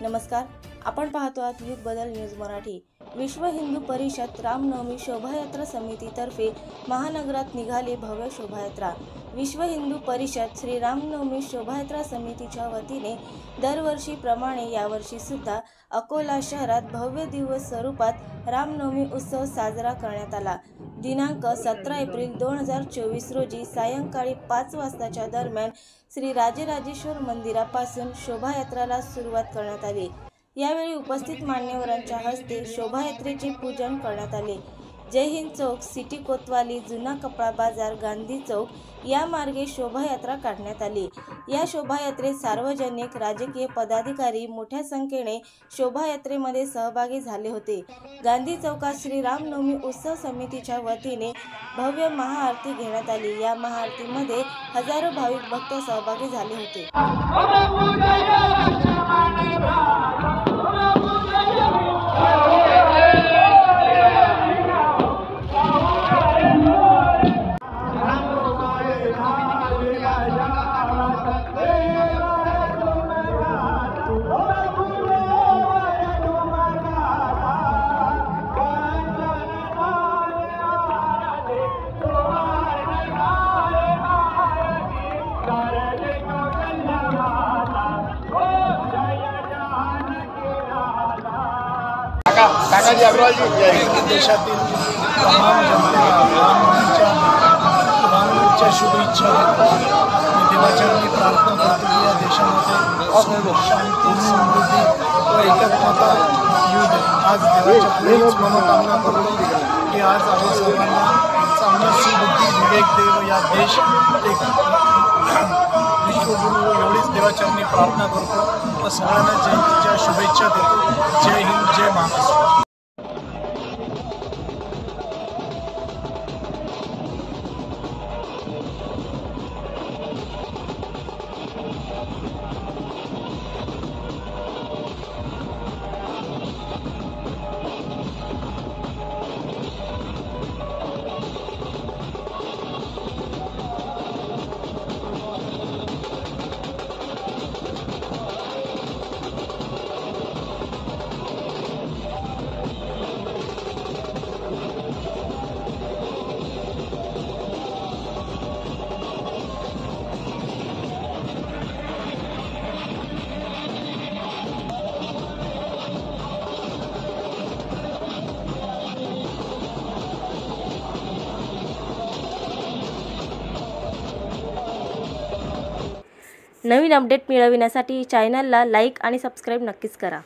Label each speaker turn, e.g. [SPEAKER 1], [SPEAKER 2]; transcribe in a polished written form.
[SPEAKER 1] नमस्कार, आपण पाहतो आहात युग बदल न्यूज मराठी। विश्व हिंदू परिषद रामनवमी शोभायात्रा समितीतर्फे महानगरात निघाली भव्य शोभायात्रा। विश्व हिंदू परिषद श्री रामनवमी शोभायात्रा समितीच्या वतीने दरवर्षीप्रमाणे यावर्षी सुद्धा अकोला शहरात भव्य दिवस स्वरूपात रामनवमी उत्सव साजरा करण्यात आला। दिनांक 17 एप्रिल 2024 रोजी सायंकाळी 5 वाजताच्या दरम्यान श्री राजराजेश्वर मंदिरापासून शोभायात्रेला सुरुवात करण्यात आली। यावेळी उपस्थित मान्यवरांच्या हस्ते शोभायात्रेचे पूजन करण्यात आले। जय हिंद चौक, सिटी कोतवाली, जुना कपडा बाजार, गांधी चौक या मार्गे शोभायात्रा काढण्यात आली। या शोभायात्रेत सार्वजनिक राजकीय पदाधिकारी मोठ्या संख्येने शोभायात्रेमध्ये सहभागी झाले होते। गांधी चौकात श्री रामनवमी उत्सव समितीच्या वतीने भव्य महाआरती घेण्यात आली। या महाआरतीमध्ये हजारो भाविक भक्त सहभागी झाले होते।
[SPEAKER 2] देशातील तमाम जनतेला रामनवमीच्या शुभेच्छा देतो। देवाचरणी प्रार्थना करतो की या देशामध्ये शांती, समृद्धी व एकत्मता येऊ दे। आज देवाच्या हीच मनोकामना करतो की आज आम्ही सर्वांना चांगली सुबुद्धी विवेक दे व या देश एक विश्वगुरू एवढीच देवाचरणी प्रार्थना करतो व सगळ्यांना जयंतीच्या शुभेच्छा देतो। जय हिंद, जय महाराष्ट्र। नवीन अपडेट मिळविण्यासाठी चॅनलला लाईक आणि सबस्क्राईब नक्कीच करा।